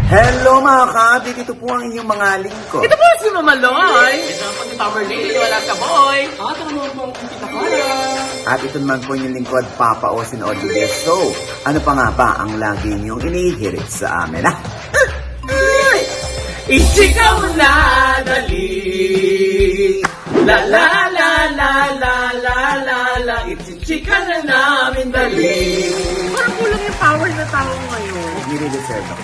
Hello mga ka, dito po ang inyong mga lingkod. Ito po si Mama Loy. Ito ang pag-Power Lady, wala ka boy. Ito naman po ang Pitakara. At ito naman po yung lingkod, Papa Osin Olivier. So, ano pa nga ba ang lagi niyong inihirit sa amin? Ichika mo na, dali. La la la la la la la la. Ichika na namin, dali. Parang kulang yung power na tao ngayon. Nire-reserve ako.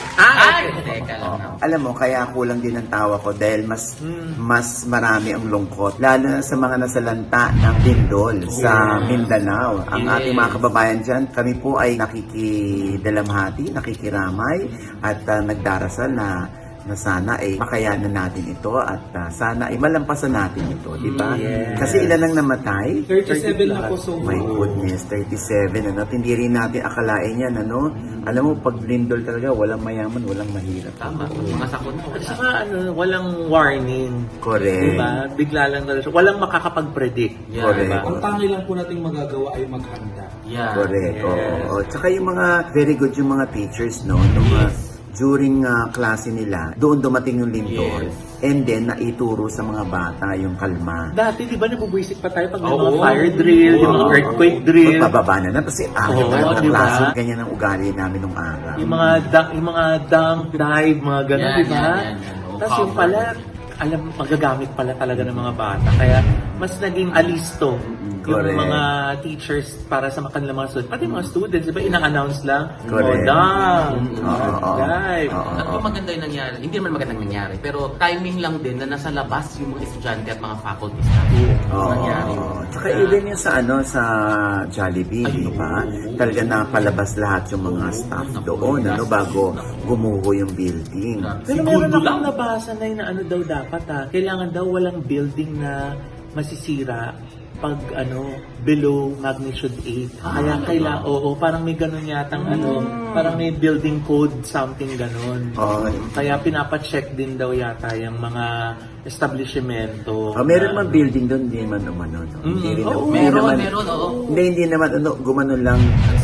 Teka lang. Alam mo, kaya kulang din ang tawa ko dahil mas marami ang lungkot. Lalo na sa mga nasalanta ng Bindol sa Mindanao. Ang ating mga kababayan dyan, kami po ay nakikidalamhati, nakikiramay at nagdarasal na sana ay makayanan natin ito at sana ay malampasan natin ito, di ba? Yes. Kasi ilan ang namatay? 37 na po so My goodness, 37, ano? Hindi rin natin akalain yan, ano? Alam mo, pag lindol talaga, walang mayaman, walang mahirap. Tama, mga sakot na. At saka walang warning. Correct. Diba? Bigla lang talaga. Walang makakapag-predict. Correct. ang tangi lang po nating magagawa ay maghanda. Yeah. Correct. Yes. Oo. Tsaka yung mga, very good yung mga teachers, no? Nung, during klase nila, doon dumating yung lindol. And then, naituro sa mga bata yung kalma. Dati, di ba, nabubwisit pa tayo pag may mga fire drill, yung mga earthquake drill. Pababa na kasi Oo, tayo ng diba? klase. Ganyan ang ugali namin nung araw. Yung mga dunk dive, mga gano'n, di ba? Tapos yung pala, alam, magagamit pala talaga ng mga bata. Kaya, mas naging alisto Correct. yung mga teachers para sa kanilang mga students. Pati mga students, di ba, ina-announce lang, Correct. dive. Ako maganda yung nangyari. Hindi naman magandang nangyari. Pero timing lang din na nasa labas yung mga estudyante at mga faculty staff. Nangyari. Tsaka even yung sa Jollibee, di ba? Talaga napalabas lahat yung mga staff doon, ano, bago gumuho yung building. Pero meron akong nabasa na yun na ano daw dapat kailangan daw walang building na masisira pag below magnitude 8. Kaya kailangan, parang may ganun yatang parang may building code something ganun. Kaya pinapacheck din daw yata yung mga establishmento. Meron man building doon, hindi naman umano. No? Hindi rin Meron, oo. Hindi naman, gumano lang,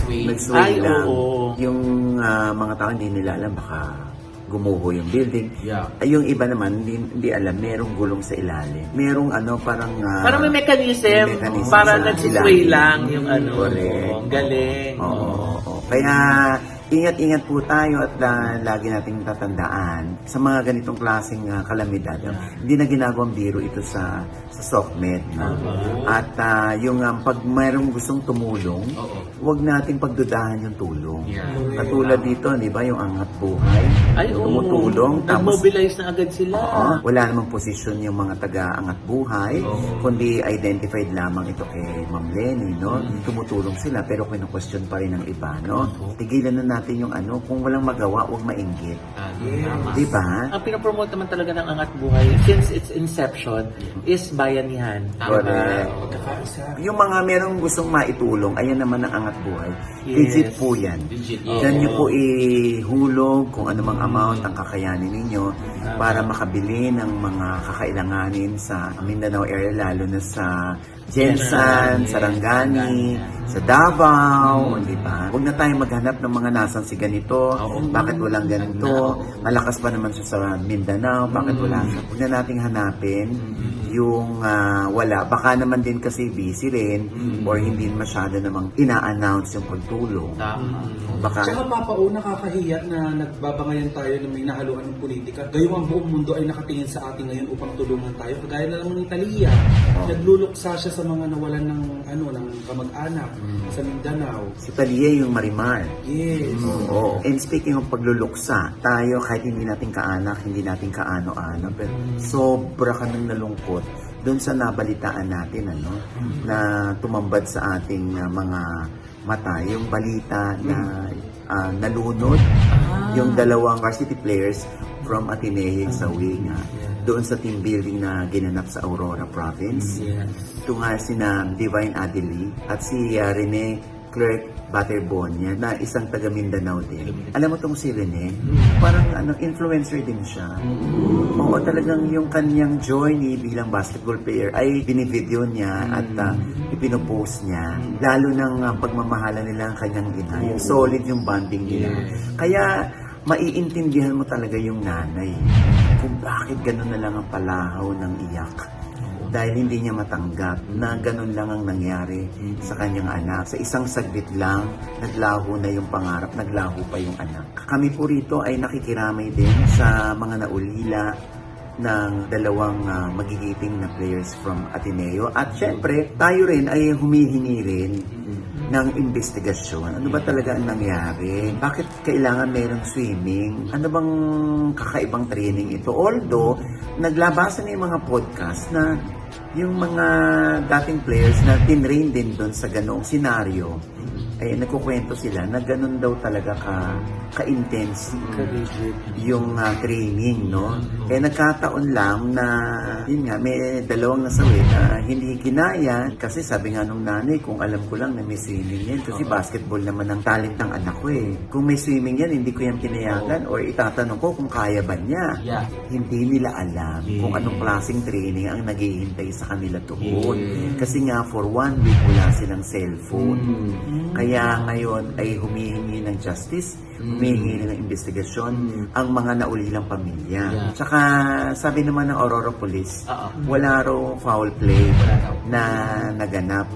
Nag-sway. lang. Oo. Yung mga tao hindi nila alam, baka gumuho yung building. Yeah. Ay, yung iba naman, hindi alam, merong gulong sa ilalim. Merong parang... Parang may mechanism, para nagsisway lang yung Correct. Ang galing. Oo. Kaya, ingat-ingat po tayo at lagi nating tatandaan sa mga ganitong klaseng kalamidad. Hindi na ginagawang biro ito sa SOCMED. At yung pag mayroong gustong tumulong, huwag nating pagdudahan yung tulong. Katulad dito, di ba, yung Angat Buhay. Tumutulong. Nag-mobilize na agad sila. Wala namang posisyon yung mga taga-Angat Buhay, kundi identified lamang ito kay Ma'am Lenny, no? Tumutulong sila, pero kinu-question pa rin ng iba, no? Tigilan na natin yung kung walang magawa, huwag mainggit. Di ba? Ang pinapromote naman talaga ng Angat Buhay, since its inception, is bayanihan. Correct. Yung mga merong gustong maitulong, ayan naman ang Angat Buhay. Legit po yan. Diyan nyo po ihulog kung ano mang amount ang kakayanin ninyo para makabili ng mga kakailanganin sa Mindanao area, lalo na sa Jensan, Sarangani, sa Davao, di ba? Huwag na tayong maghanap ng mga nasan si ganito, bakit walang ganito, malakas pa naman siya sa Mindanao, bakit wala siya? Huwag na nating hanapin yung wala. Baka naman din kasi busy rin or hindi masyado namang ina-announce yung pagtulong. Baka... Tsaka papao, nakakahiya na nagbabangayan tayo na may nahaluan ng politika. Gayong ang buong mundo ay nakatingin sa atin ngayon upang tulungan tayo. Kagaya na lang ng Italia. Nagluluksa siya sa mga nawalan ng ng kamag-anak sa Mindanao. Si Talia yung Marimar. Yes. Oo. And speaking of pagluluksa, tayo kahit hindi natin kaanak, hindi natin kaano-ano, pero sobra ka nang nalungkot doon sa nabalitaan natin, na tumambad sa ating mga mata, yung balita na nalunod yung dalawang varsity players from Ateneo sa Winga doon sa team building na ginanap sa Aurora Province. Ito nga sina Divine Adeli at si Rene Clerk Baterbonia na isang taga Mindanao din. Alam mo tong si Rene, parang influencer din siya. Oo, talagang yung kanyang journey bilang basketball player ay binivideo niya at ipinopost niya. Lalo ng pagmamahala nila ang kanyang ina. Solid yung bonding nila. Kaya maiintindihan mo talaga yung nanay kung bakit gano'n na lang ang palahaw ng iyak. Dahil hindi niya matanggap na gano'n lang ang nangyari sa kanyang anak. Sa isang saglit lang, naglaho na yung pangarap, naglaho pa yung anak. Kami po rito ay nakikiramay din sa mga naulila ng dalawang magigiting na players from Ateneo. At syempre, tayo rin ay humihingi rin ng investigasyon. Ano ba talaga ang nangyari? Bakit kailangan merong swimming? Ano bang kakaibang training ito? Although, naglabasa na yung mga podcast na yung mga dating players na tinrain din doon sa ganoong senaryo, ay nagkukwento sila na ganun daw talaga ka-intense yung training, no? Eh nagkataon lang na yun nga, may dalawang nasawi na hindi kinaya kasi sabi nga nung nanay, kung alam ko lang na may swimming yan kasi basketball naman ang talent ng anak ko eh. Kung may swimming yan, hindi ko yan pinayagan or itatanong ko kung kaya ba niya. Yeah. Hindi nila alam kung anong klaseng training ang naghihintay sa kanila doon. Kasi nga for 1 week wala silang cellphone. Kaya ngayon ay humihingi ng justice, humihingi ng investigasyon ang mga naulilang pamilya. Yeah. Tsaka sabi naman ng Aurora Police, wala raw foul play na naganap.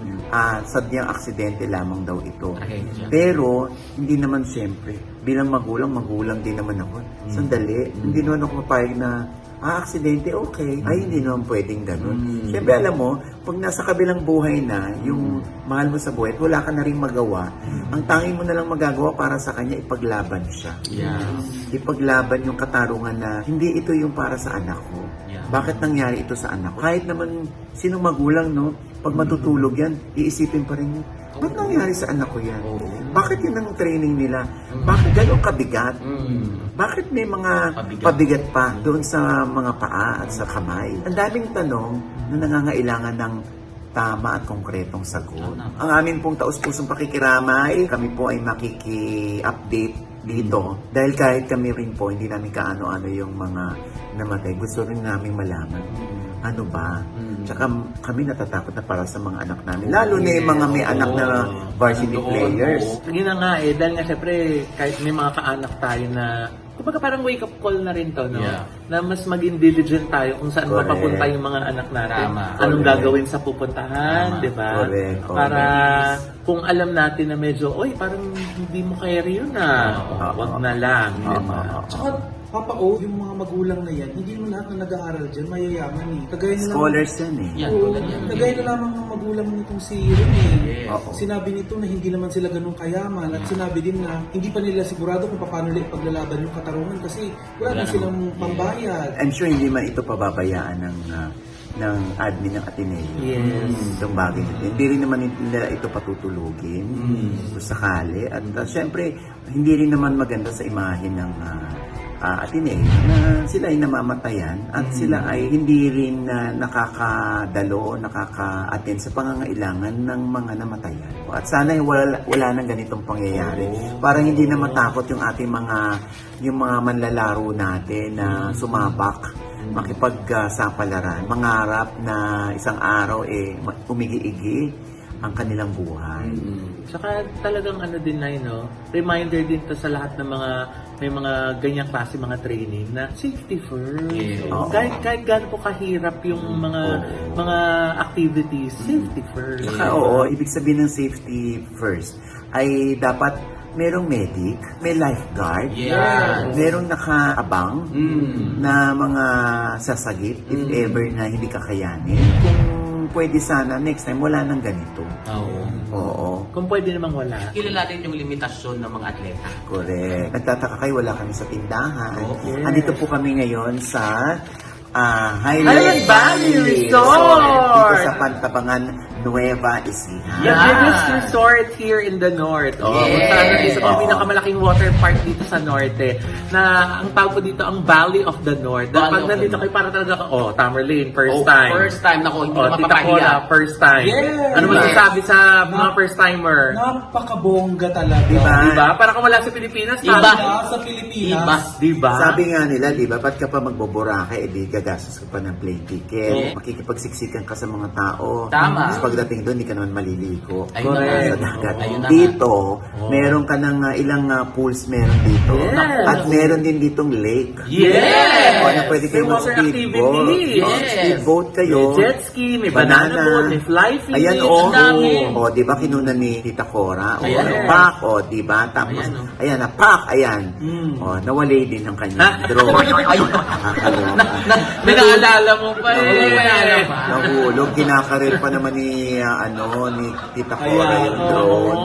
Sadyang aksidente lamang daw ito. Okay. Pero hindi naman siyempre, bilang magulang din naman ako. Sandali, hindi naman ako mapayag na aksidente, okay. Ay, hindi naman pwedeng ganun. Siyempre, alam mo, pag nasa kabilang buhay na, yung mahal mo sa buhay, at wala ka na rin magawa, ang tanging mo na lang magagawa para sa kanya, ipaglaban siya. Yeah. Ipaglaban yung katarungan na, hindi ito yung para sa anak ko. Yeah. Bakit nangyari ito sa anak ko? Kahit naman, sinong magulang, no? Pag matutulog yan, iisipin pa rin yun. Ba't nangyari sa anak ko yan? Bakit yun ang training nila? Bakit gano'ng kabigat? Bakit may mga pabigat pa doon sa mga paa at sa kamay? Ang daming tanong na nangangailangan ng tama at konkretong sagot. Ang amin pong taus-pusong pakikiramay, kami po ay makiki-update dito. Dahil kahit kami rin po, hindi namin kaano-ano yung mga namatay. Gusto rin namin malaman. Ano ba? Tsaka kami natatakot na para sa mga anak namin. Lalo na yung mga may anak na varsity players. Yun na nga dahil nga syempre, kahit may mga kaanak tayo na, kumbaga parang wake up call na rin to, no? Yeah. Na mas maging diligent tayo kung saan Correct. mapapunta yung mga anak natin. Tama. Anong Correct. gagawin sa pupuntahan, Tama. di ba? Correct. Para kung alam natin na medyo, oy, parang hindi mo carry yun wag na lang, di ba? Tsaka, Papa O, yung mga magulang na yan, hindi mo lahat na nag-aaral dyan, mayayaman eh. Kagaya na Scholars yan eh. Yan, Oo, tulad yan. kagaya na lamang ng magulang nitong si Rene. Yes. Oo. Sinabi nito na hindi naman sila ganun kayaman at sinabi din na hindi pa nila sigurado kung paano nila ipaglalaban yung katarungan kasi wala na silang pambayad. I'm sure hindi man ito pababayaan ng admin ng Ateneo. Yes. Itong bagay nito. Hindi rin naman nila ito patutulugin kung sakali. At syempre, hindi rin naman maganda sa imahe ng Ateneo na sila ay namamatayan at sila ay hindi rin nakakadalo o nakaka-attend sa pangangailangan ng mga namatayan. At sana ay wala nang ganitong pangyayari para hindi na matakot yung ating yung mga manlalaro natin na sumabak, makipagsapalaran, mangarap na isang araw umigi-igi ang kanilang buhay. Saka talagang ano din na reminder din to sa lahat ng mga may mga ganyang klase mga training na safety first. Yeah. Oo. Kahit gaano po kahirap yung mga activities, safety first. Saka ibig sabihin ng safety first ay dapat merong medic, may lifeguard, Yeah. merong nakaabang na mga sasagip if ever na hindi kakayanin. Kung pwede sana, next time wala nang ganito. Oo. Kung pwede namang wala. Kilalanin yung limitasyon ng mga atleta. Correct. Nagtataka kayo, wala kami sa tindahan. Yes. Andito po kami ngayon sa Highland Valley Resort! Dito sa Pantabangan, Nueva Ecija. The biggest resort here in the north. Yes. Saan isa pang pinakamalaking water park dito sa norte. Na ang tawag po dito ang Valley of the North. Dahil Valley pag of nandito the kayo para talaga, Tamerlane, first time. First time, nako, hindi na Tita mapapahiya. Cola, first time. Yes. Ano masasabi sa mga first timer? Napakabongga talaga. Diba? Diba? Para kung wala sa Pilipinas, Iba. Kaya sa Pilipinas, Iba. Diba? Sabi nga nila, di ba, ba't ka pa magboborake, edi gagastos ka pa ng plane ticket, Yeah. makikipagsiksikan ka sa mga tao. Tama. Tapos pag pagdating doon, hindi ka naman maliligo. Ayun na nga. Sa dagat. Ayun na nga. Dito, meron ka ng ilang pools meron dito. Yes. At meron din ditong lake. Yes! O, na pwede kayo May water mag-speedboat. activity. O, Yes. speedboat kayo. May jet ski, may banana boat, may fly fish. Ayan, ang dami. O, di ba kinuna ni Tita Cora? O, Ayan. pak, o, di ba? Tapos, Ayan, o. ayan na, pak, ayan. O, nawalay din ang kanyang drone. Ayun. Nakakaloka. May naalala mo pa eh. Nahulog, kinakaril pa naman ni, ni Tita Cora yung drone.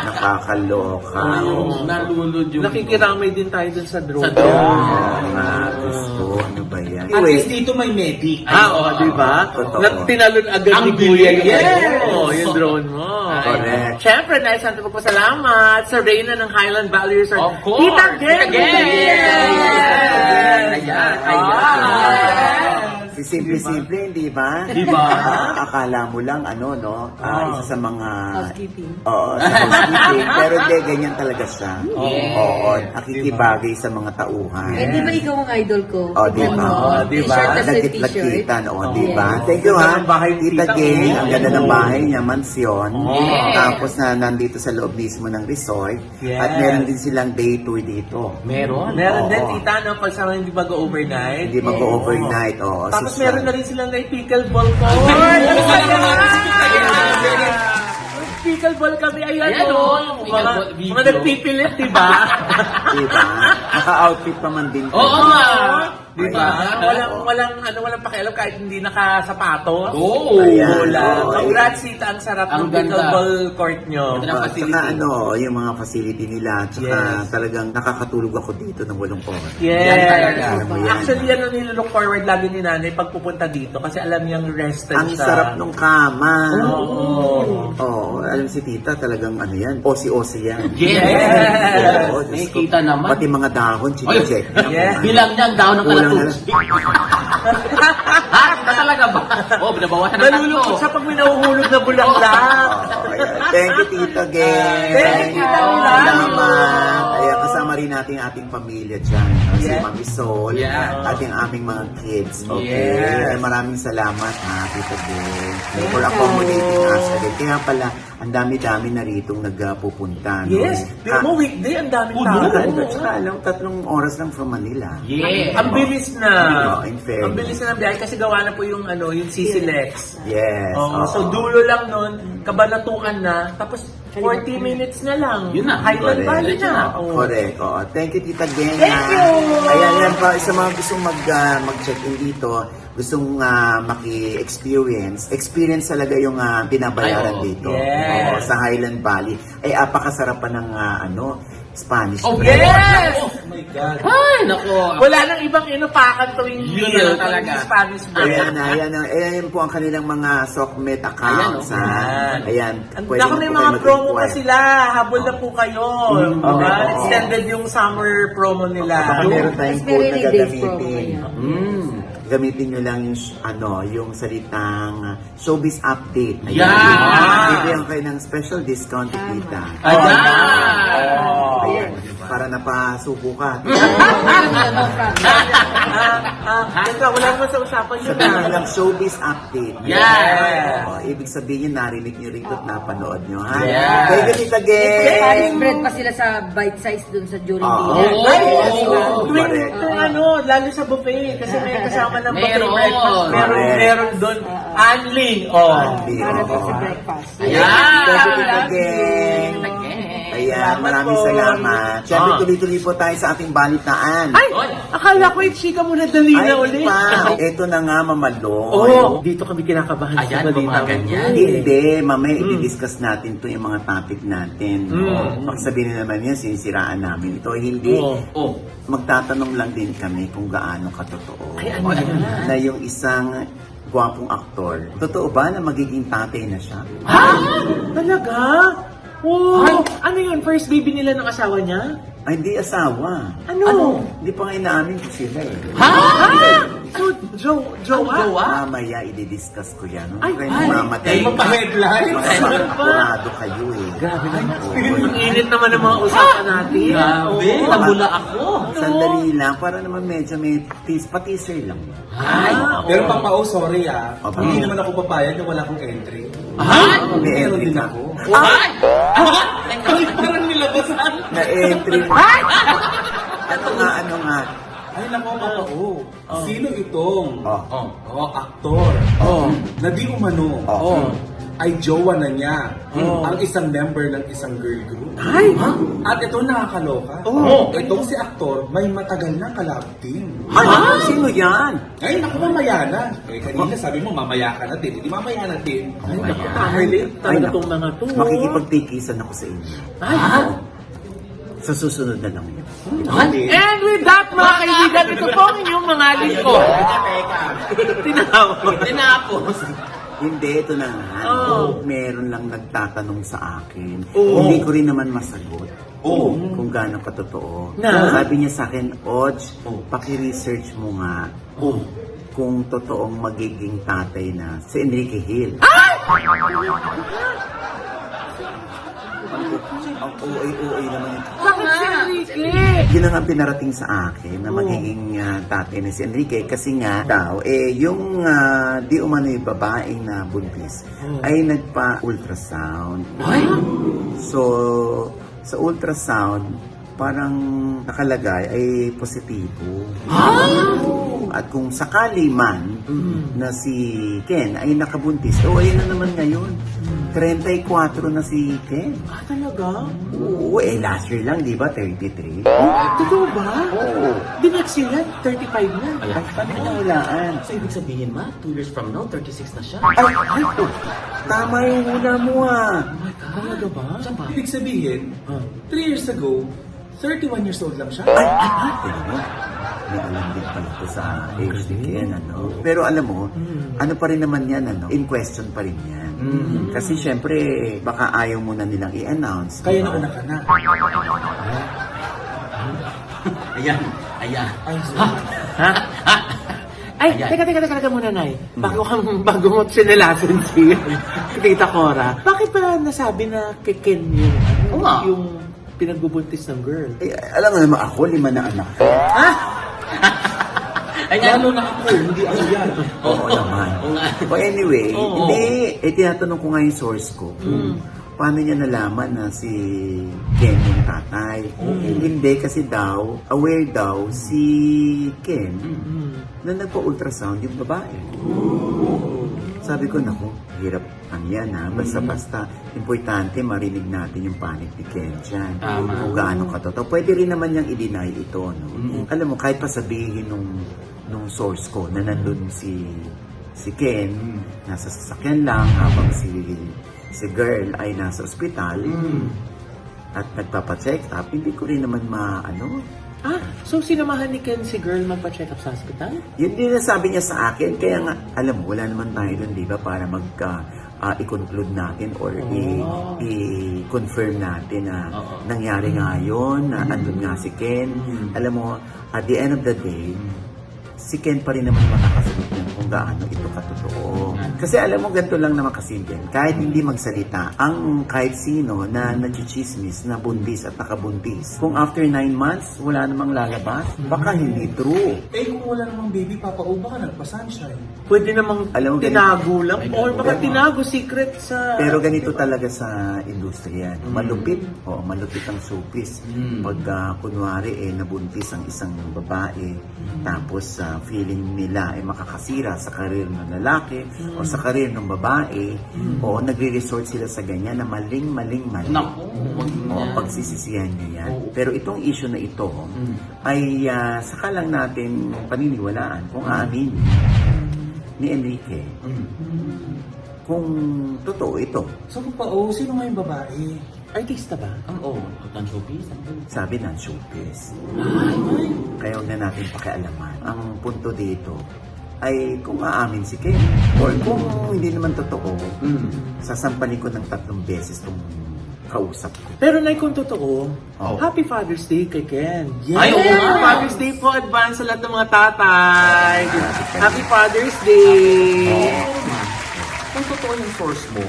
Nakakaloka. Nalulod yung... Nakikiramay din tayo dun sa drone. Sa drone. Mga gusto, ano ba yan? At least dito may medic. Di ba? Totoo. Tinalon agad Ang ni Kuya yung, bilis. yung drone mo. Correct. Siyempre, nais natin magpasalamat sa Reyna ng Highland Valley Resort. Of course. Tita Geng! Tita Geng! Ayan. Si simple-simple, hindi ba? Di ba? Akala mo lang, isa sa mga... Housekeeping. Oo, sa housekeeping. Pero hindi, ganyan talaga siya. Yes. Oo, nakikibagay sa mga tauhan. Eh, di ba ikaw ang idol ko? Oh, di ba? Di ba? T-shirt tas t-shirt. Nagkit-lakitan, di ba? Yes. Thank you, Ganda ha? ng bahay ni Tita Tita Geng, Geng. ang ganda ng bahay niya, mansyon. Yes. Tapos na nandito sa loob mismo ng resort. Yes. At meron din silang day tour dito. Meron. Meron din, Oo. tita, no? Pag sa hindi mag-overnight. Hindi mag-overnight. Oo, Tapos social. meron na rin silang may pickleball court. Pickleball kami, ayan Ayan, o. oh. Pickleball video. Mga nagpipilit, di ba? Diba? Naka-outfit pa man din. Oo nga. Di ba? Walang pakialam kahit hindi nakasapatos. Oo. Ayan. Wala. Oo. Congrats, tita, ang sarap Ang ng ganda. pickleball court nyo. Ganda ng facility. Tsaka yung mga facility nila. Tsaka Yes. talagang nakakatulog ako dito ng 8 oras. Yes. Yan talaga. Alam mo yan. Actually, nililook forward lagi ni nanay pag pupunta dito kasi alam niyang rested Ang siya. sarap nung kama. Oo. Oo, alam si tita talagang yan. Osi-osi yan. Yes. Oo, Diyos ko. Nakikita naman. Pati mga dahon, check niya. Yes. Bilang niya ang daon ng Kulang kalatusi. Ha? Talaga ba? Oh, binabawasan ng Nalulungkot siya tatlo. pag may nahuhulog na bulaklak. Oh, ayan. Thank you, Tita Geng. Thank you, Tita Ulan. Salamat. Ayan, kasama rin natin ating pamilya dyan. Si Yes. Mami Sol, Yeah. at yung aming mga kids. Okay? Yes. Ay, maraming salamat, Tita Geng, for accommodating us. Again. Kaya pala, ang dami-dami na ritong nagpupunta. No? Yes. Pero mo weekday, ang daming Puno. tao. Tsaka alam, 3 oras lang from Manila. Yeah. Ang bilis na. In fairness. Ang bilis na ng biyahe kasi gawa na po yung yung CC-Lex. Yes. Oo, oo. so dulo lang nun, kabanatuan na, tapos 40 minutes na lang. Yun na. Highland Correct. Valley na. Oo. Correct. Oo. Thank you, Tita Geng. Thank you. Ayan, yan pa. Sa mga gustong mag-check-in dito, gustong experience talaga yung binabayaran Ay, oo. dito. Yes. Oo, sa Highland Valley. Ay, apakasarap pa ng Spanish. Oh, bread. Yes! Oh my God. Ay, nako. Wala nang ibang inupakan tuwing Yun meal na talaga. kundi Spanish bread. Ayan po ang kanilang mga Sokmed accounts. Ayan, ha? Ayan. Pwede Naku, na may po mga kayo promo pa mag-inquire. sila. Habol na po kayo. Oo. Extended yung summer promo nila. Baka meron tayong Mas code na meron yung days promo gagamitin. ngayon. Gamitin nyo lang yung salitang showbiz update. Yeah! Bibigyan kayo ng special discount kay Tita. Ayan. Ayan. Para napasubo ka. Teka, wala naman sa usapan yun. Sabihin nyo lang showbiz update. Yeah. Ibig sabihin narinig nyo rito at napanood nyo. Ha? Yeah. Thank you, Tita Geng. Paris bread pa sila sa bite size dun sa during Oo. dinner. Oo. Tuwing Correct. lalo sa buffet, kasi may kasama ng buffet Meron. breakfast. Correct. Meron doon. Unling. Oh. Anli, Para oo. dun sa breakfast. Ayan. Thank you, Tita Geng. Again. Ayan, maraming po. salamat. Siyempre, tuloy-tuloy po tayo sa ating balitaan. Ay! Akala ko yung chika mo na dali na ulit. pa. Ito na nga, Mamalong. Oh, dito kami kinakabahan Ayan, sa balita. mga ganyan. Hindi, mamaya i-discuss natin to yung mga topic natin. Baka sabihin na naman yan, sinisiraan namin ito. Hindi. Oh. Magtatanong lang din kami kung gaano katotoo. Ay, ano yan? Na yung isang gwapong aktor, totoo ba na magiging tatay na siya? Ha? Talaga? Oh, ano yun? First baby nila ng asawa niya? Ay, hindi asawa. Ano? Hindi pa nga inaamin ko sila eh. Ha? So, jowa? Jowa? Mamaya i-discuss ko yan. Ay, Kaya ay. mamatay. Ay, magpa-headline. Sigurado kayo eh. Grabe naman. Oo. Ang init naman ng mga usapan natin. Grabe, Oo. nabula ako. Sandali lang, para naman medyo may pa-teaser lang. Ay! Pero Papa O, sorry Aba. hindi naman ako papayag na wala akong entry. Ay! May Meron entry din ka. ako. Ay! Teka. Parang nilabasan. Na-entry. Ano nga. Ay, nako, Papa O. Sino itong Oh. aktor Oh. na di umano Oh. ay jowa na niya Oh. ang isang member ng isang girl group? Ay! At ito nakakaloka. Oh. Itong si aktor may matagal na collab team. Ay, sino yan? Ay, naku, mamaya na. Eh, kanina sabi mo, mamaya ka na din. Hindi mamaya na din. Ay, naku, family. Talaga tong mga to. Makikipagtikisan ako sa inyo. Ay! Sa susunod na lang yun. And with that, mga kaibigan, ito po ang inyong mga lingkod. Tinawag. Tinapos. Hindi, ito na nga. Oh. Meron lang nagtatanong sa akin. Oh. Hindi ko rin naman masagot. Oh. Kung gaano katotoo. Na? Sabi niya sa akin, Odge, paki-research mo nga kung totoong magiging tatay na si Enrique Hill. Ang OA naman yun. Bakit si Enrique? Yun lang ang pinarating sa akin na magiging tatay na si Enrique kasi nga daw, yung di umano yung babaeng na buntis ay nagpa-ultrasound. So, sa ultrasound, parang nakalagay ay positibo. At kung sakali man na si Ken ay nakabuntis, ayun na naman ngayon. 34 na si Ken. Ah, talaga? Oo, last year lang, di ba? 33. Totoo ba? Oo. Di next year yan, 35 na. Ayan. Paano niya hulaan? So, ibig sabihin, ma, 2 years from now, 36 na siya. Tama yung hula mo Talaga ba? Siya ba? Ibig sabihin, 3 years ago, 31 years old lang siya. Tingnan mo, may alam din pala ito sa age ni Ken, ano? Pero alam mo, ano pa rin naman yan, ano? In question pa rin yan. Kasi syempre, baka ayaw mo na nilang i-announce. Kaya diba? nauna ka na. Ayan. Ayan. Ay, Ha? Ay, Ayan. teka muna, Nay. Bago mo sinelasin si Tita Cora, bakit pa nasabi na kay Ken yung, Oo nga. yung pinagbubuntis ng girl? Alam mo naman ako, 5 na anak. Ayan. lalo na ako, hindi ako yan. Oo naman. Oo nga. But anyway, Oo. hindi, tinatanong ko nga yung source ko. Kung paano niya nalaman na si Ken yung tatay. Hindi kasi daw, aware daw si Ken na nagpa-ultrasound yung babae. Sabi ko, naku, hirap ang yan ha. Basta-basta, importante marinig natin yung panic ni Ken dyan. Tama. Kung gaano katotoo. Pwede rin naman niyang i-deny ito. No? Alam mo, kahit pa sabihin nung source ko na nandun si Ken, nasa sasakyan lang habang si girl ay nasa ospital at nagpapacheck up, hindi ko rin naman So sinamahan ni Ken si girl magpa-check up sa hospital? Yun din na sabi niya sa akin, kaya nga, alam mo, wala naman tayo doon, di ba, para i-conclude natin or i-confirm natin na nangyari nga yun, na andun nga si Ken. Alam mo, at the end of the day, si Ken pa rin naman makakasagot niya kung gaano ito katotoo. Kasi alam mo, ganito lang naman kasi din. Kahit hindi magsalita, ang kahit sino na nachichismis na buntis at nakabuntis, kung after 9 months, wala namang lalabas, baka hindi true. Eh, kung wala namang baby, Papa O, baka nagpa-sunshine. Pwede namang Alam mo, tinago lang. Or baka ganito. tinago secret sa... Pero ganito talaga sa industriya. Malupit. Malupit ang showbiz. Pag kunwari nabuntis ang isang babae, tapos feeling nila ay makakasira sa karir ng lalaki o sa karir ng babae, o nagre-resort sila sa ganyan na maling. Naku, wag yan. Pagsisisihan niya yan. Pero itong issue na ito ay saka lang natin paniniwalaan kung aamin ni Enrique kung totoo ito. So, Papa O, sino nga yung babae? Artista ba? Ang showbiz. Sabi ng showbiz. Ay. Kaya huwag na natin pakialaman. Ang punto dito ay kung aamin si Ken or kung hindi naman totoo, sasampalin ko ng 3 beses tong kausap ko. Pero Nay, kung totoo, Oh. Happy Father's Day kay Ken. Ay, oo nga. Happy Father's Day po, advance sa lahat ng mga tatay. Happy Father's Day. Kung totoo yung source mo,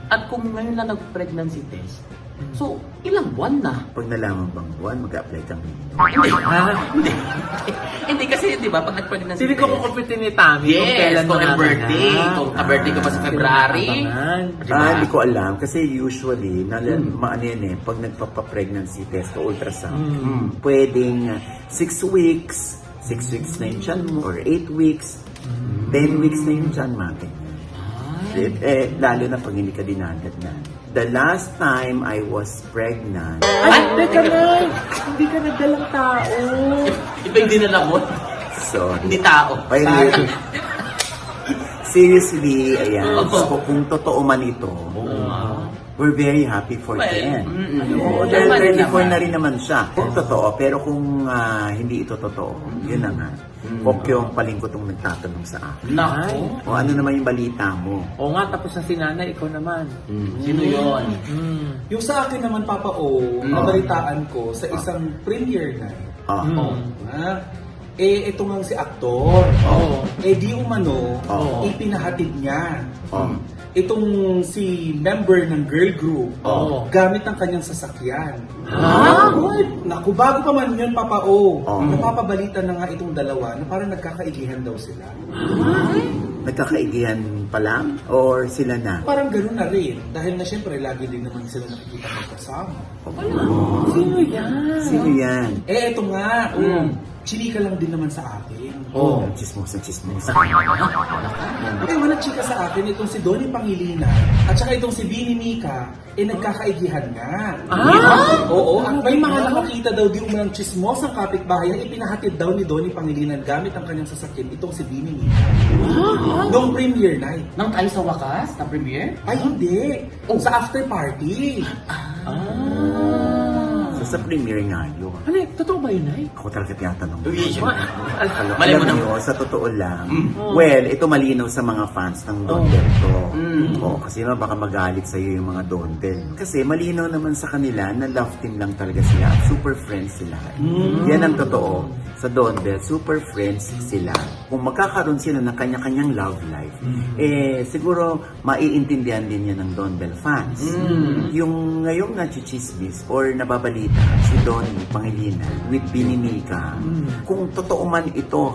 at kung ngayon lang nag-pregnancy test, so, ilang buwan na? Pag nalaman bang buwan, mag-apply kang Hindi. Ha? Hindi. Hindi kasi, di ba, pag nag-pregnancy Sili ko kukumpitin ni Tami kung Yes, kailan kung mga birthday. anak. Kung ka-birthday ko pa sa February. Diba? Hindi ko alam. Kasi usually, maano yan eh, pag nagpapa-pregnancy test o ultrasound, pwedeng 6 weeks, 6 weeks na yung tiyan mo, or 8 weeks, 10 weeks na yung tiyan, mga ganyan. Lalo na pag hindi ka dinagat na. The last time I was pregnant, Ay, teka Nay. Hindi ka nagdalang tao. Iba yung dinala mo. sorry. Hindi tao. Ay, seriously, ayan. So, kung totoo man ito, we're very happy for Well, Ken. Oo, Dahil naman 34 na rin naman siya. Kung totoo, pero kung hindi ito totoo, yun na nga. Kokyo ang palingkot ang nagtatanong sa akin. Nako. O ano naman yung balita mo? Oo nga, tapos na si Nanay, ikaw naman. Sino yun? Yung sa akin naman, Papa O, nabalitaan ko sa isang premiere night. Ito nga si aktor. Oo. Di umano, Oo. ipinahatid niya. Oh. Itong si member ng girl group, Oo. gamit ang kanyang sasakyan. Ha? Ay, naku, bago pa man yun, Papa O, Oo. napapabalita na nga itong dalawa na parang nagkakaigihan daw sila. Nagkakaigihan pa lang? Or sila na? Parang gano'n na rin. Dahil na syempre, lagi din naman sila nakikita magkasama. Sino yan? Sino yan? Ito nga, chilika lang din naman sa akin. Oh, chismosa, chismosa. Wala chika sa akin itong si Donnie Pangilinan at saka itong si Bini Mika, nagkakaigihan nga. Oo, at may mga nakakita daw di umunang chismos ang kapitbahay ang ipinahatid daw ni Donnie Pangilinan gamit ang kanyang sasakyan itong si Bini Mika. Noong premiere night. Nang tayo sa wakas, na premiere? Ay hindi, sa after party. So, sa premiere nga yun. Ano, totoo ba yun, Nay? Ako talaga tinatanong. Uy, yun. Alam Mali mo alam na. niyo, sa totoo lang, well, ito malinaw sa mga fans ng Dondel to. Kasi naman baka magalit sa'yo yung mga Dondel. Kasi malinaw naman sa kanila na love team lang talaga sila. Super friends sila. Yan ang totoo. Sa Dondel, super friends sila. Kung magkakaroon sila ng kanya-kanyang love life, siguro maiintindihan din yan ng Dondel fans. Yung ngayong nachichismis or nababalita, si Donnie Pangilinan with Bini Mika, kung totoo man ito,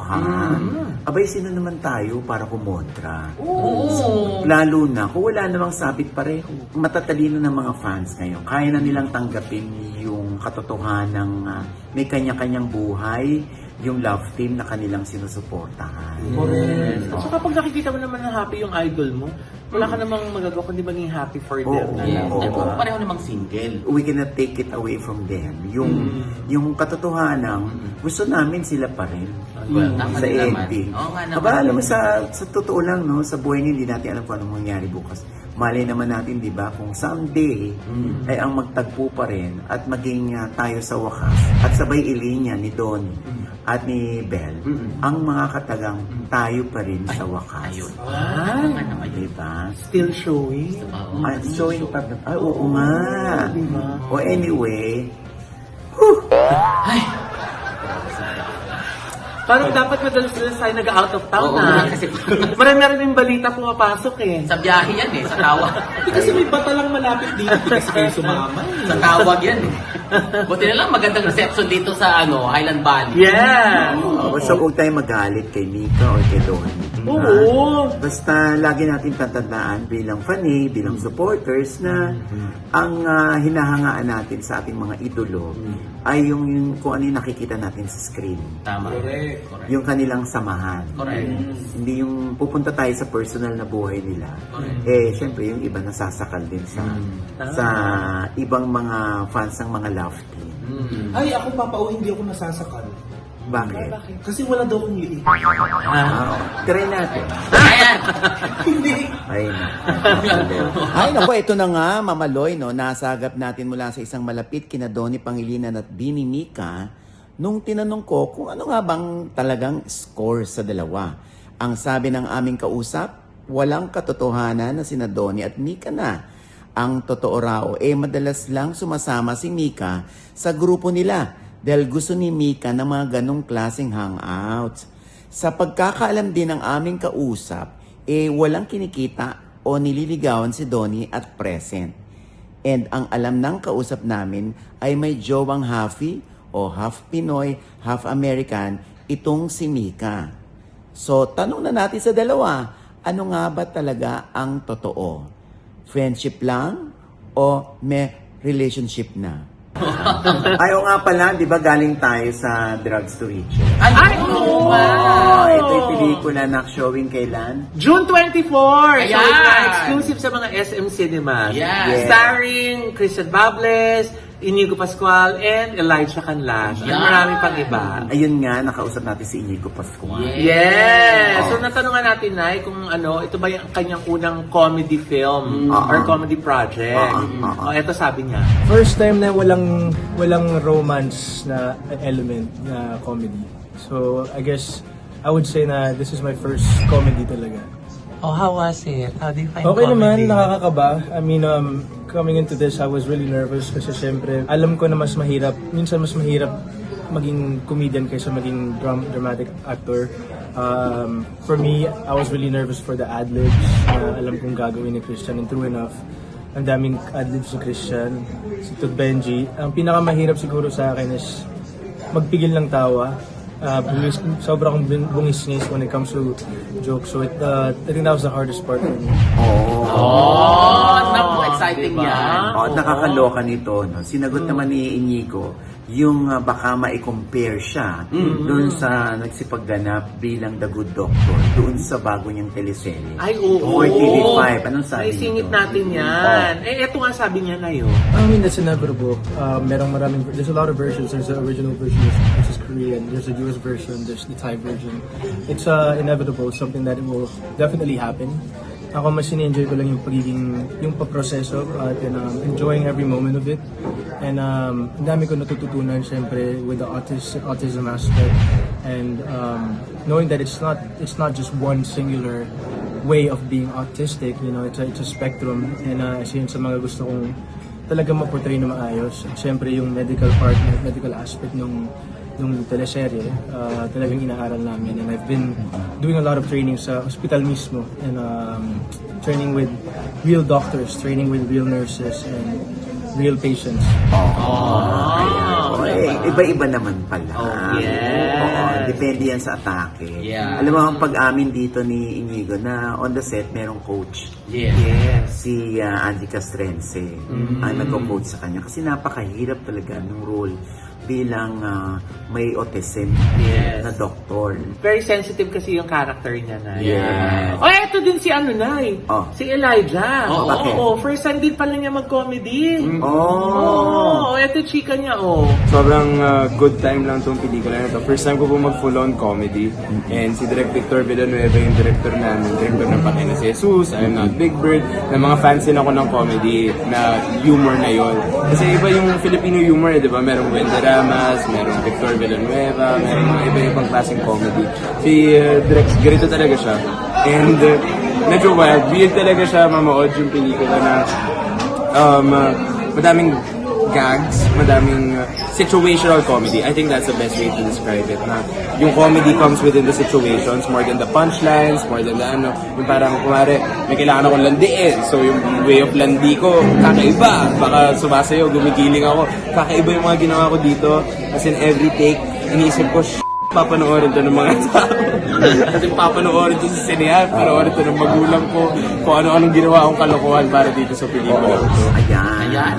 abay, sino naman tayo para kumontra? Lalo na, kung wala namang sabit pareho. Matatalino ng mga fans ngayon, kaya na nilang tanggapin yung katotohanan ng may kanya-kanyang buhay, yung love team na kanilang sinusuportahan. So kapag nakikita mo naman na happy yung idol mo, wala ka namang magagawa kundi maging happy for them. Oo. na lang, Oo. di At ba? kung pareho namang single. We cannot take it away from them. Yung katotohanan, gusto namin sila pa rin. Well, tama Sa din naman. ending. Oo nga naman. Aba, alam mo, sa totoo lang, no, sa buhay niyo, hindi natin alam kung anong mangyari bukas. Malay naman natin, di ba, kung someday ay ang magtagpo pa rin at maging tayo sa wakas at sabay ilinya ni Donnie at ni Belle, ang mga katagang tayo pa rin sa wakas. Ayun. Ay, Ano nga yun? Di ba? still showing. Oo. Showing pa. Ay, oo nga. Di ba? O anyway, Parang dapat madalas-dalas tayo nag-out of town Oo, na. kasi- Marami na rin yung balita pumapasok eh. Sa biyahe yan eh, sa tawag. Kasi may bata lang malapit dito kasi kayo sumama. Sa tawag yan eh. Buti na lang magandang reception dito sa Highland Valley. Yeah! basta huwag tayo magalit kay Mika o kay Donnie. Oo. Basta lagi natin tatandaan bilang fanay, bilang supporters na ang hinahangaan natin sa ating mga idolo ay yung kung ano yung nakikita natin sa screen. Tama. Correct. Correct. Yung kanilang samahan. Correct. Hindi yung pupunta tayo sa personal na buhay nila. Syempre yung iba nasasakal din sa ibang mga fans ng mga love team. Ay, ako Papa O, hindi ako nasasakal. Bakit? Kasi wala daw akong liit. Try natin. Ayan! Hindi. Ay, Ay, naku, ito na nga, Mamaloy, no? Nasagap natin mula sa isang malapit kina Donnie Pangilinan at Bini Mika nung tinanong ko kung ano nga bang talagang score sa dalawa. Ang sabi ng aming kausap, walang katotohanan na sina Donnie at Mika na Ang totoo raw, madalas lang sumasama si Mika sa grupo nila dahil gusto ni Mika ng mga ganong klaseng hangouts. Sa pagkakaalam din ng aming kausap, walang kinikita o nililigawan si Donnie at present. And ang alam ng kausap namin ay may jowang halfy o half Pinoy, half American itong si Mika. So, tanong na natin sa dalawa, ano nga ba talaga ang totoo? Friendship lang o may relationship na? Ay, o nga pala, di ba galing tayo sa Drugs to Riches? Ay, oo! Ito yung pelikula na showing kailan? June 24! Ayan! So, exclusive sa mga SM Cinemas. Yes. Starring Christian Bables, Inigo Pascual, and Elijah Canlas. At Yeah. marami pang iba. Ayun nga, nakausap natin si Inigo Pascual. Yes! Oh. So natanungan natin, Nay, kung ito ba yung kanyang unang comedy film or comedy project. Ito sabi niya. First time na walang romance na element na comedy. So, I guess I would say na this is my first comedy talaga. Oh, how was it? How do you find Okay naman, nakakakaba. I mean, coming into this, I was really nervous kasi syempre, alam ko na minsan mas mahirap maging comedian kaysa maging dramatic actor. For me, I was really nervous for the ad-libs na alam kong gagawin ni Christian, and true enough, ang daming ad-libs ni Christian, si Tut Benji. Ang pinakamahirap siguro sa akin is magpigil ng tawa. Sobrang bungis-ngis when it comes to jokes. So I think that was the hardest part for me. Naku, exciting Diba? yan. Nakakaloka nito, no? Sinagot naman ni Inigo yung baka ma-compare siya doon sa nagsipagganap bilang The Good Doctor doon sa bago niyang teleserye. Ay, oo. For TV5. Anong sabi May singit nito? natin yan. Ito nga sabi niya na yun. I mean, that's inevitable. There's a lot of versions. There's the original version, which is Korean. There's the US version. There's the Thai version. It's inevitable. Something that will definitely happen. Ako mas enjoy ko lang yung paproseso at enjoying every moment of it. And ang dami ko natututunan syempre with the autism aspect, and knowing that it's not just one singular way of being autistic, you know, it's a spectrum, and isa yun sa mga gusto kong talaga ma-portray na maayos. Syempre yung medical aspect nung teleserye, talagang inaaral namin, and I've been doing a lot of training sa hospital mismo, and training with real doctors, training with real nurses, and real patients. Iba-iba naman pala. yes. Oo, depende yan sa atake. Yeah. Alam mo, ang pag-amin dito ni Inigo na on the set, merong coach. Yes. Si Andy Castrense ang nag-coach sa kanya. Kasi napakahirap talaga ng role bilang may autism Yes. na doktor. Very sensitive kasi yung character niya na. Yes. Ito din si Nay. Oh. Si Elijah. Bakit? First time din pala niya mag-comedy. Ito chika niya, Sobrang good time lang tong pelikula na to. First time ko po mag-full-on comedy. And si Direk Victor Villanueva yung director namin, director ng Pakina si Jesus, I'm Not Big Bird, na mga fans din ako ng comedy na humor na yon. Kasi iba yung Filipino humor, di ba? Merong Wendy Ramas, merong Victor Villanueva, merong mga iba-ibang klaseng comedy. Si Direk, ganito talaga siya. And medyo wild, weird talaga siya manood yung pelikula na madaming gags, madaming situational comedy. I think that's the best way to describe it. Na yung comedy comes within the situations more than the punchlines, more than the yung parang kumare, may kailangan akong landiin. So yung way of landi ko, kakaiba. Baka sumasayo, gumigiling ako. Kakaiba yung mga ginawa ko dito. As in every take, iniisip ko, papanoorin to ng mga tao. Kasi papanoorin to sa sinehan, panoorin to ng magulang ko, kung ano-anong ginawa akong kalokohan para dito sa pelikula ko. Ayan.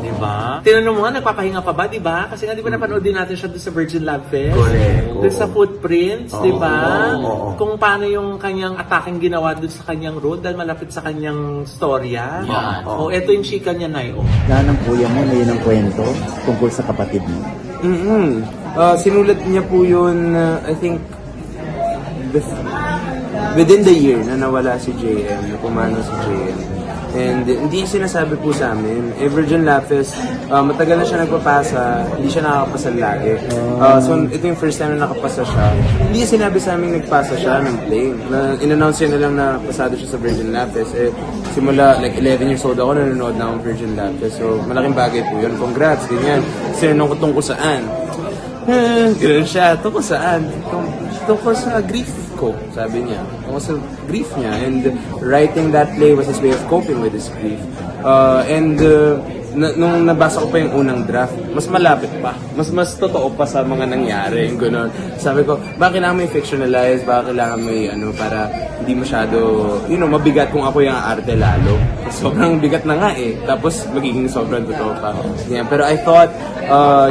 Diba? Tinanong mo nga, nagpapahinga pa ba, diba? Kasi nga, di ba napanood din natin siya doon sa Virgin Love Fest? Correct. Doon sa Footprints, diba? Oo. Kung paano yung kanyang ataking ginawa doon sa kanyang role dahil malapit sa kanyang storya. Yan. Ito yung chika niya, Nay. Lahat ng kuya mo na yun ang kwento tungkol sa kapatid mo. Sinulat niya po yun, I think, within the year na nawala si JM, na pumanaw si JM. And hindi sinasabi po sa amin. Virgin Lapis, matagal na siya nagpapasa, hindi siya nakakapasal lagi. So ito yung first time na nakapasa siya. Hindi sinabi sa amin nagpasa siya ng plane. In-announce niya na lang na pasado siya sa Virgin Lapis. Simula like 11 years old ako, nanonood na akong Virgin Lapis. So malaking bagay po yun. Congrats, ganyan. Sinanong ko tungkol saan. Ganun siya, tungkol saan? Tungkol sa grief ko, sabi niya. Tungkol sa grief niya. And writing that play was his way of coping with his grief. Nung nabasa ko pa yung unang draft, mas malapit pa. Mas totoo pa sa mga nangyari. Yung gano'n. Sabi ko, bakit kailangan may fictionalize? Bakit kailangan may para hindi masyado, mabigat kung ako yung arte lalo. Sobrang bigat na nga eh. Tapos magiging sobrang totoo pa. Yeah, pero I thought,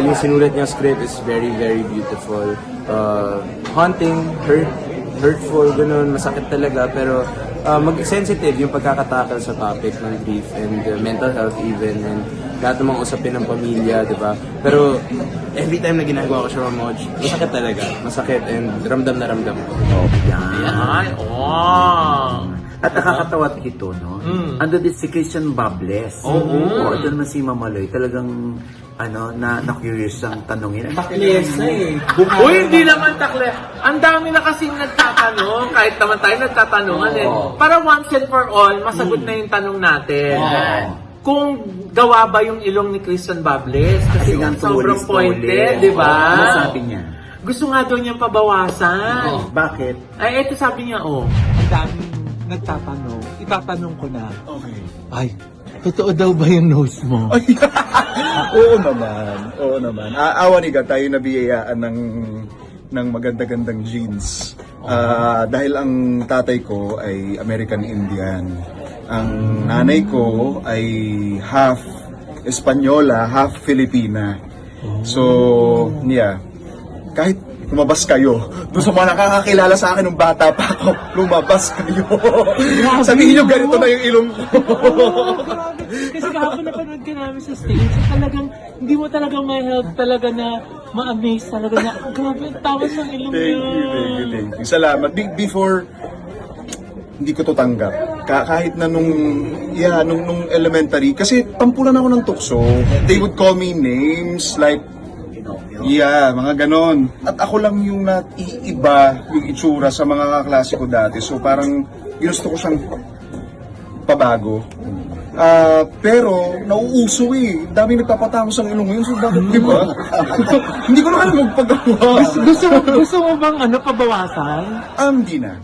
yung sinulat niyang script is very, very beautiful. Haunting, hurtful, ganun, masakit talaga. Pero mag-sensitive yung pagkakatakal sa topic ng grief and mental health even, and lahat ng mga usapin ng pamilya, di ba? Pero every time na ginagawa ko siya, Mamoj, masakit talaga. Masakit and ramdam na ramdam ko. Ay, oh. At nakakatawa dito, no? Ando din si Christian Bables. Oo. Ito naman si Mamaloy. Talagang, na-curious ang tanongin. Taklesa eh. Uy, hindi naman takle. Ang dami na kasing nagtatanong, kahit naman tayo nagtatanungan Para once and for all, masagot na yung tanong natin. Kung gawa ba yung ilong ni Christian Bables? Kasi nga sobrang tulis na pointed, ulit. di ba? Ano sabi niya? Gusto nga daw niyang pabawasan. Bakit? Ay, eto sabi niya, Ang daming nagtatanong. Itatanong ko na. Okay. Ay, totoo daw ba yung nose mo? Oo naman. Awa ni God, tayo nabiyayaan ng maganda-gandang genes. Dahil ang tatay ko ay American Indian. Ang nanay ko ay half Espanyola, half Filipina. So, kahit lumabas kayo, doon sa mga nakakakilala sa akin nung bata pa ako, lumabas kayo. Sabihin nyo, ganito na yung ilong ko. Kasi kahapon napanood ka namin sa stage, so talagang, hindi mo talaga ma-help talaga na ma-amaze talaga na, grabe, ang tawas ng ilong niya. Thank you. Salamat. Before, hindi ko to tanggap. Kahit na nung elementary, kasi tampulan ako ng tukso. They would call me names like, mga ganon. At ako lang yung naiiba yung itsura sa mga kaklase ko dati. So parang ginusto ko siyang pabago. Pero nauuso eh. Daming nagpapatangos ang ilong ngayon. So bakit, di ba? Hindi ko na kaya magpagawa. Gusto mo bang pabawasan? Hindi na.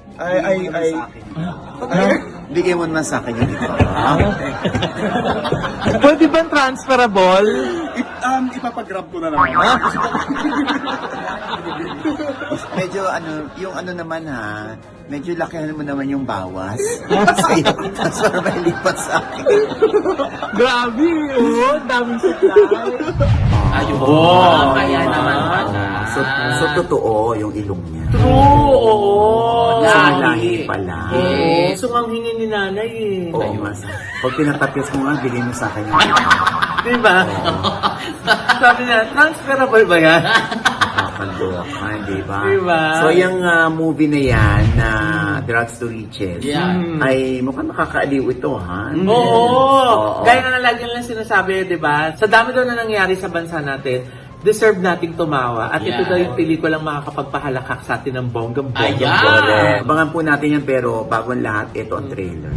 Bigay mo naman sa akin yung iba. Pwede ba transferable? Ipapag-grab ko na naman. Medyo yung naman medyo lakihan mo naman yung bawas. Sa'yo, tapos para mailipat sa akin. Grabe, daming supply. Ayun. Kaya naman pala. So totoo yung ilong niya. True, oo. Lahi pala. Gusto nga hingin ni nanay Oo, mas. Pag pinatapos mo nga, bigay mo sa akin yung iba. Diba? Sabi niya, transferable ba yan? Nakakaloka, di ba? Diba? So, yung movie na yan, na Drugs to Riches, ay mukhang nakakaaliw ito, ha? Oo. Gaya na lagi lang sinasabi, di ba? Sa dami daw na nangyari sa bansa natin, deserve nating tumawa. At ito daw yung pelikulang makakapagpahalakak sa atin ng bonggang-bonggang. Correct. Abangan po natin yan, pero bago ang lahat, ito ang trailer.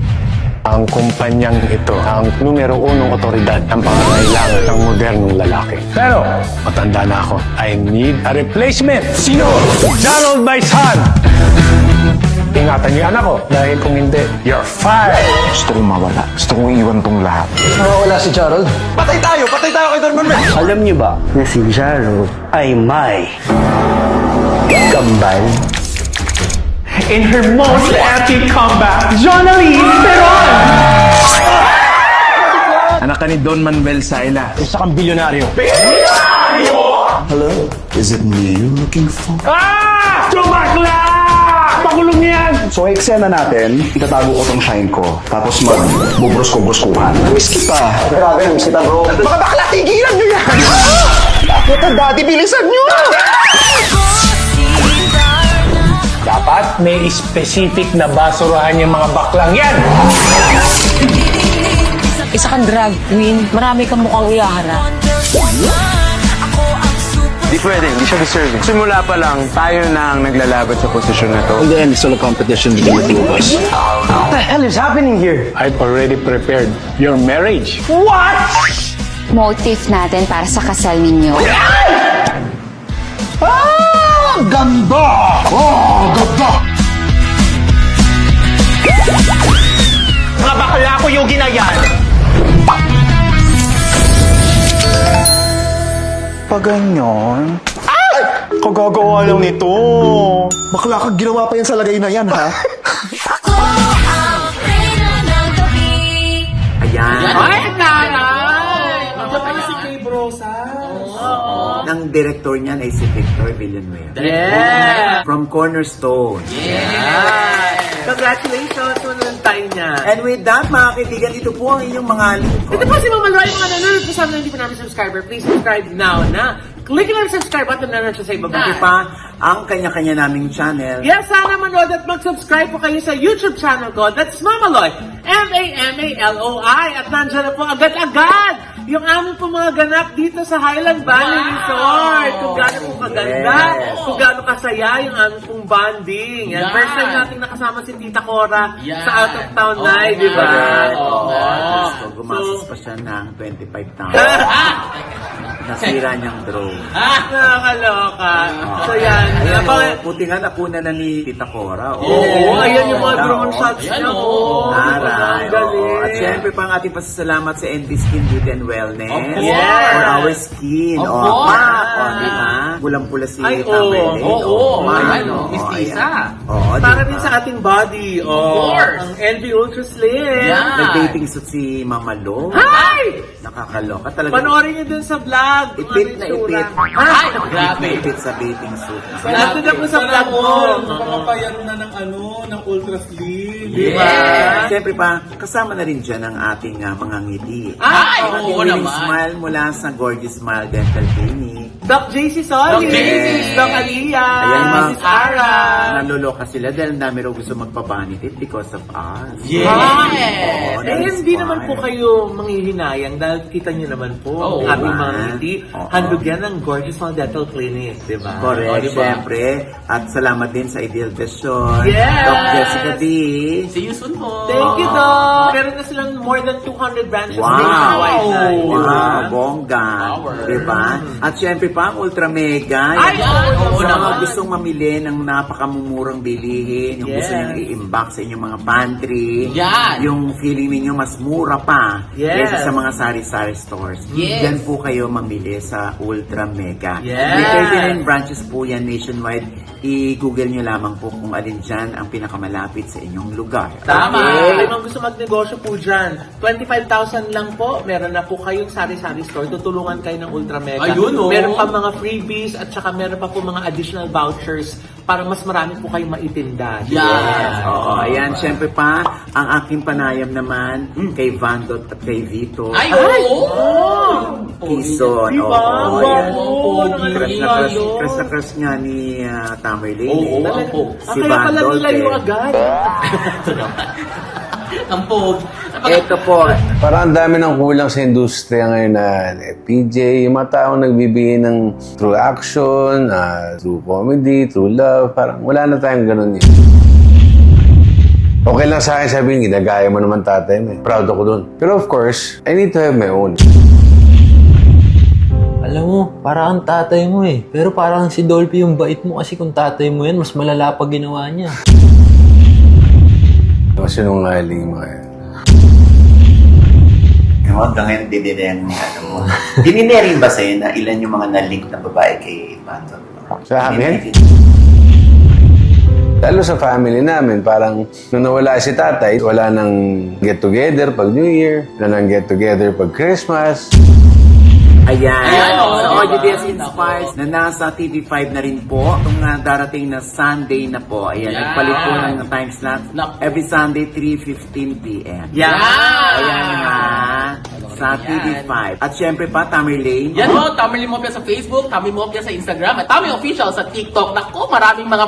Ang kumpanyang ito ang numero 1 otoridad ng pangangailangan ng modernong lalaki. Pero, matanda na ako. I need a replacement. Sino? Gerald Baisan! Ingatan niyo anak ko. Dahil kung hindi, you're fired. Gusto kong mawala. Gusto kong iwan tong lahat. Nawawala si Gerald? Patay tayo kay Don Manuel! Alam niyo ba na si Jaro ay may kambal? In her most epic comeback, Jonaline Peron! Anak ka ni Don Manuel Saila. Isa kang bilyonaryo. Hello? Is it me you're looking for? Tumakla! Pakulong yan! So, eksena natin, itatago ko tong shine ko. Tapos mag-bubros-ko-broskuhan. Whiskey pa. Grabe, ang whiskey pa, bro. Mga bakla, tigilan nyo yan! Bakit na, daddy, bilisan nyo! Dapat may specific na basurahan yung mga baklang yan! Isa kang drag queen. Marami kang mukhang iyaharap. Di pwede, hindi siya deserving. Simula pa lang, tayo na ang naglalaban sa posisyon na to. In the end, it's still a competition between the two of us. What the hell is happening here? I've already prepared your marriage. Motive natin para sa kasal ninyo. Ganda! Oh, ganda! Mga bakla ko yung ginayan! Paganyan? Kagagawa lang nito. Bakla ka, ginawa pa yan sa lagay na yan, ha? Ayan. Ay, nanay! Ano si Kay Brosa? Ang director niyan ay si Victor Villanueva. Yeah! From Cornerstone. Congratulations! Unang tayo niya. And with that, mga kaibigan, ito po ang inyong mga lingkod. Ito po si Mama Loy, mga nanonood po sa amin na hindi pa namin subscriber. Please subscribe now na. Click na yung subscribe button na nasa sa ibaba. Ito pa ang kanya-kanya naming channel. Yes, sana manood at mag-subscribe po kayo sa YouTube channel ko. That's Mama Loy. MAMALOI. At nandiyan na po agad-agad yung aming po mga ganap dito sa Highland Valley Resort. Kung gaano po kaganda, Yes. kung gaano kasaya yung aming pong bonding. Yan. Yan. First time natin nakasama si Tita Cora Yan. sa out of town night, di ba? So, gumastos pa siya ng 25,000. Nasira niyang drone. Nakakaloka. So yan. Ayan, Napaka- puti nga napuna na ni Tita Cora. Oo, ayan yung mga Ganda, drone oh. shots Ayan, niya. oh. Aray, Ang galing. oo. At syempre pa ang ating pasasalamat sa NB Skin Beauty and Wellness. Of course. Yes. For our skin. Of Oh, course. pa! O, di ba? Pulang-pula si Ay, Tamerlane. oo. Oo, Paano? ano, Miss Tisa. Oo, di Para ba? din sa ating body. Of course. Ang NB Ultra Slim. Yeah. Nag-dating suit si Mama Lo. Hi! Nakakaloka talaga. Panoorin niyo dun sa vlog. kung Ipit ano na yung itsura. ipit. Ay! Grabe. Ipit sa dating suit. Nandun na po sa vlog mo. Makapayaro na ng Ultra Slim. Di ba? Siyempre pa, kasama na rin dyan ang ating mga ngiti. Ay! Ang ating Oo winning naman. smile mula sa Gorgeous Smile Dental Clinic. Doc JC Solis. Doc JC. Doc Aliyah. Ayan, mga Mrs. Ara. Naluloka sila dahil dami raw gusto magpabanitit because of us. Yes. Oo, that Eh, is hindi why. naman po kayo manghihinayang dahil kita niyo naman po Oo, ang ating diba? mga ngiti. Oo. Handog yan ng Gorgeous Smile Dental Clinic, di ba? Correct, Oh, diba? syempre. At salamat din sa Ideal Vision. Yes! Doc Jessica D. See you soon po. Thank you, Doc! Meron na silang more than 200 branches Wow! nationwide na. di ba? Wow! Bongga! Power. Diba? At syempre pa, ang Ultra Mega. Ay, Yung oo sa mga naman. gustong mamili ng napakamumurang bilihin, yung gusto Yes. nyo i-imbak sa inyong mga pantry, Yan. yung feeling ninyo mas mura pa Yes. kaysa sa mga sari-sari stores. Yes. Yan po kayo mamili sa Ultra Mega. Yes. May 39 branches po yan nationwide. I-google nyo lamang po kung alin dyan ang pinakamalapit sa inyong lugar. Tama. Okay. Kung gusto magnegosyo po dyan, 25,000 lang po, meron na po kayong sari-sari store. Tutulungan kayo ng Ultra Mega. Ayun, oh. Meron pa mga freebies at saka meron pa po mga additional vouchers para mas marami po kayong maitinda. Yes. Oo, ayan, syempre pa, ang aking panayam naman kay Vandot at kay Vito. Ay, oo. Quezon, Diba? oo, ayan. Wow, Crush na crush nga ni Tamerlane. Oo, eh. ang pog. Si Kaya pala Vandot, nilayo eh. agad. Ang pog. Ito po, Parang ang dami ng kulang sa industriya ngayon na PJ, yung mga taong nagbibigay ng through action, through comedy, through love, parang wala na tayong ganun yun. Okay lang sa akin sabihin, ginagaya mo naman tatay mo. Proud ako dun. Pero of course, I need to have my own. Alam mo, parang ang tatay mo eh. Pero parang si Dolphy yung bait mo kasi kung tatay mo yan, mas malala pa ginawa niya. Mas sinungaling mga yan. hanggang ngayon dinireng mo. Dinireng ba sa'yo na ilan yung mga na-link na babae kay Vandot? Sa amin? Lalo sa family namin, parang nung nawala si tatay, wala nang get-together pag New Year, wala nang get-together pag Christmas. Ayan. Ayan, Sa oh, OGDS diba? Inspires na nasa TV5 na rin po. Itong darating na Sunday na po. Ayan, Yan. nagpalit po ng time slot. Nak- Every Sunday, 3:15 p.m. Yeah! Ayan nga. sa TV5. At syempre pa, Tamerlane. Yan o, Tammy Mopia sa Facebook, Tammy Mopia sa Instagram, at Tammy Official sa TikTok. Naku, maraming mga,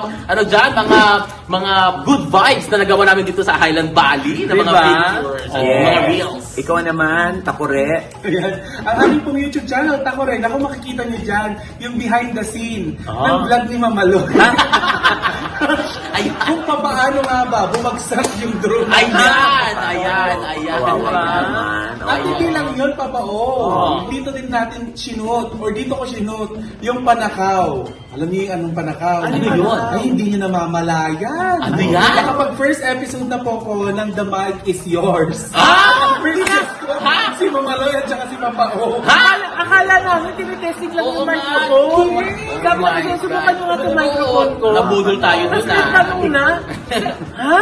mga good vibes na nagawa namin dito sa Highland Valley, na mga Diba? pictures, Yes. mga reels. Ikaw naman, Takore. Ayan. Ang aming pong YouTube channel, Tako rin. Ako makikita niyo dyan, yung behind the scene ng vlog ni Mamalo. Ayan. Kung paano nga ba bumagsak yung drone. Ayan. Kawawa naman. At Oo. hindi lang yun, Papao. Dito din natin sinut, or dito ko sinut, yung panakaw. Alam niyo yung anong panakaw? Ano yun? Ay, hindi niyo namamalayan. Ano yan? Kapag first episode na po ko ng The Mic Is Yours. First episode, si Mamaloy at saka si Papao. Akala namin tinitesting lang Oo yung nga. microphone. Sabi ko, my subukan nyo nga itong God. microphone ko. Nabudol tayo Tapos dun, ah. nagtanong na, ha?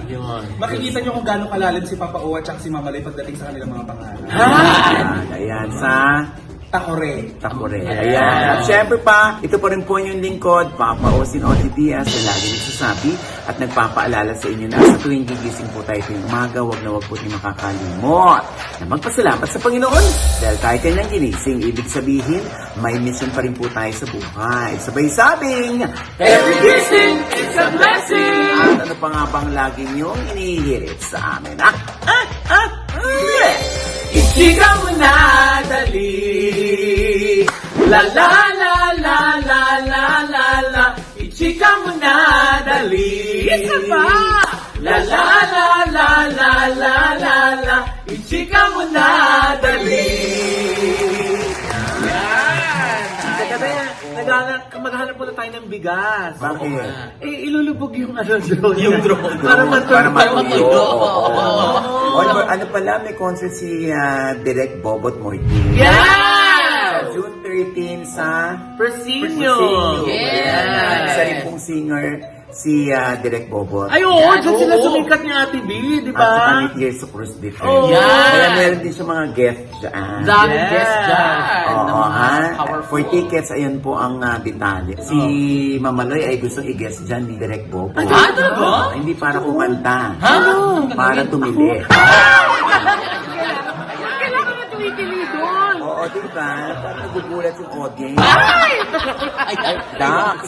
Yun. Makikita niyo kung gaano kalalim si Papao at saka si Mamaloy pagdating sa kanilang mga pangalan. Ayan, sa Takore. Takore. Ayan. At syempre pa, ito pa rin po yung lingkod, Papa Osin Oti Diaz, na lagi nagsasabi at nagpapaalala sa inyo na sa tuwing gigising po tayo tuwing umaga, wag na wag po tayo makakalimot na magpasalamat sa Panginoon dahil kahit kanyang ginising, ibig sabihin, may mission pa rin po tayo sa buhay. Sabay sabing, every gising is a blessing! At ano pa nga bang lagi niyong inihirit sa amin? Ichika mo na, dali. La la la la la la la la. Ichika mo na, dali. Isa pa. La la la la la la la la. Ichika mo na, dali. Kagabi, maghahanap muna tayo ng bigas. Bakit? Ilulubog yung drone. Yung drone. Para matuyo. Oo. Ano pala, may concert si Direk Bobot Moiti. Yes! June 13 sa Presidio. Yes! Isa rin pong singer si Direk Bobot. Ay, oo, Yan, dyan sila oo. sumikat ni Ate B, di At saka ba? ni Tears of Rose Different. Oh, yan. Kaya meron din siya mga guest dyan. Dami Yes. guest dyan. Oo, Na mga ha? powerful. For tickets, ayun po ang detalye. Si Mamaloy ay gustong i-guest dyan ni Direk Bobo. talaga? Hindi para kumanta. Ha? Para tumili. Kailangan na tumitili doon. Oo, diba? Parang nagugulat yung audience. Ay! Dax!